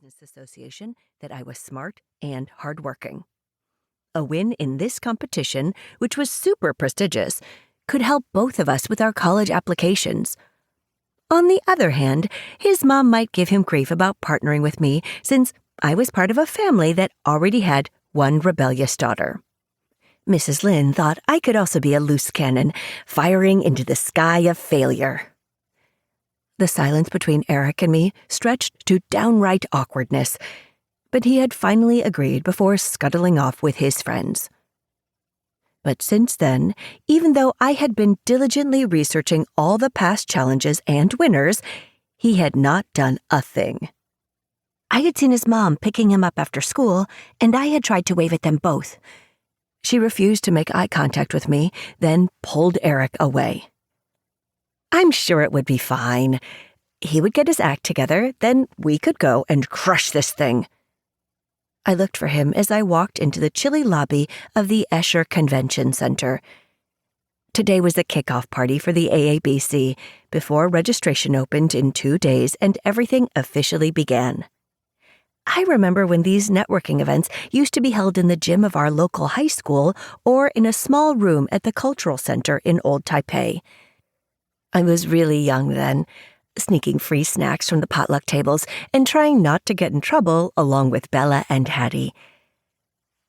Business Association that I was smart and hardworking. A win in this competition, which was super prestigious, could help both of us with our college applications. On the other hand, his mom might give him grief about partnering with me since I was part of a family that already had one rebellious daughter. Mrs. Lin thought I could also be a loose cannon, firing into the sky of failure. The silence between Eric and me stretched to downright awkwardness, but he had finally agreed before scuttling off with his friends. But since then, even though I had been diligently researching all the past challenges and winners, he had not done a thing. I had seen his mom picking him up after school, and I had tried to wave at them both. She refused to make eye contact with me, then pulled Eric away. I'm sure it would be fine. He would get his act together, then we could go and crush this thing. I looked for him as I walked into the chilly lobby of the Escher Convention Center. Today was the kickoff party for the AABC before registration opened in 2 days and everything officially began. I remember when these networking events used to be held in the gym of our local high school or in a small room at the Cultural Center in Old Taipei. I was really young then, sneaking free snacks from the potluck tables and trying not to get in trouble along with Bella and Hattie.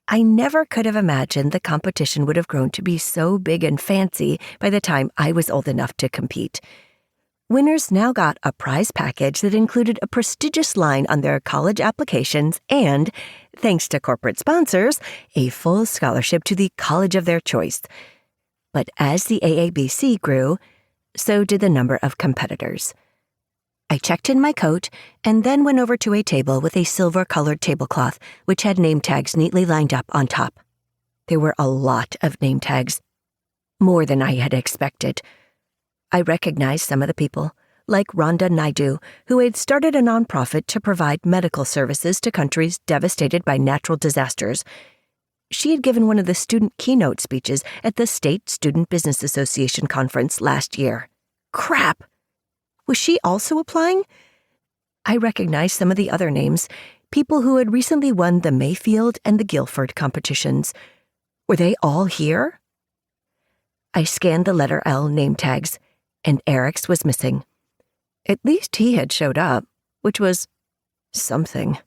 I never could have imagined the competition would have grown to be so big and fancy by the time I was old enough to compete. Winners now got a prize package that included a prestigious line on their college applications and, thanks to corporate sponsors, a full scholarship to the college of their choice. But as the AABC grew, so did the number of competitors. I checked in my coat and then went over to a table with a silver-colored tablecloth which had name tags neatly lined up on top. There were a lot of name tags, more than I had expected. I recognized some of the people, like Rhonda Naidu, who had started a nonprofit to provide medical services to countries devastated by natural disasters. She had given one of the student keynote speeches at the State Student Business Association conference last year. Crap! Was she also applying? I recognized some of the other names, people who had recently won the Mayfield and the Guilford competitions. Were they all here? I scanned the letter L name tags, and Eric's was missing. At least he had showed up, which was something.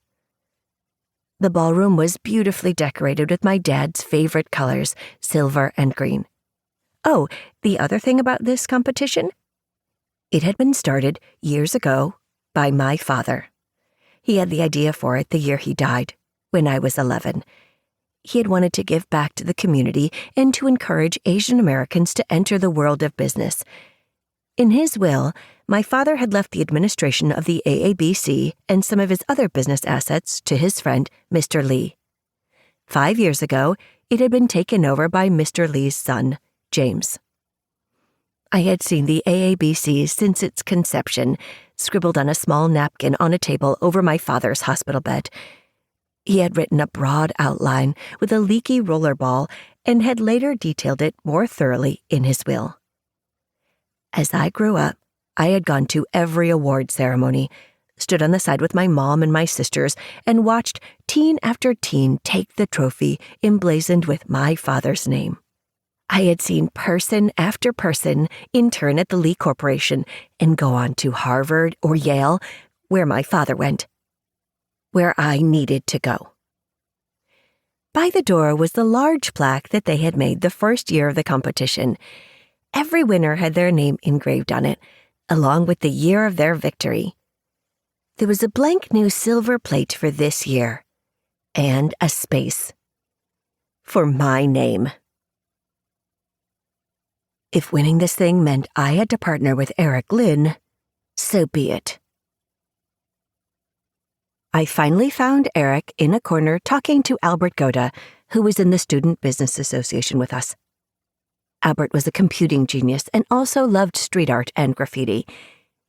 The ballroom was beautifully decorated with my dad's favorite colors, silver and green. Oh, the other thing about this competition? It had been started years ago by my father. He had the idea for it the year he died, when I was 11. He had wanted to give back to the community and to encourage Asian Americans to enter the world of business. In his will, my father had left the administration of the AABC and some of his other business assets to his friend, Mr. Lee. 5 years ago, it had been taken over by Mr. Lee's son, James. I had seen the AABC since its conception, scribbled on a small napkin on a table over my father's hospital bed. He had written a broad outline with a leaky roller ball and had later detailed it more thoroughly in his will. As I grew up, I had gone to every award ceremony, stood on the side with my mom and my sisters, and watched teen after teen take the trophy emblazoned with my father's name. I had seen person after person intern at the Lee Corporation and go on to Harvard or Yale, where my father went, where I needed to go. By the door was the large plaque that they had made the first year of the competition. Every winner had their name engraved on it, along with the year of their victory. There was a blank new silver plate for this year, and a space for my name. If winning this thing meant I had to partner with Eric Lin, so be it. I finally found Eric in a corner talking to Albert Goda, who was in the Student Business Association with us. Albert was a computing genius and also loved street art and graffiti.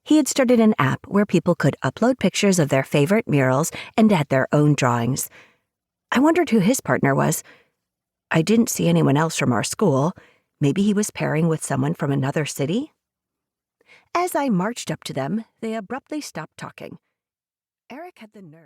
He had started an app where people could upload pictures of their favorite murals and add their own drawings. I wondered who his partner was. I didn't see anyone else from our school. Maybe he was pairing with someone from another city? As I marched up to them, they abruptly stopped talking. Eric had the nerve.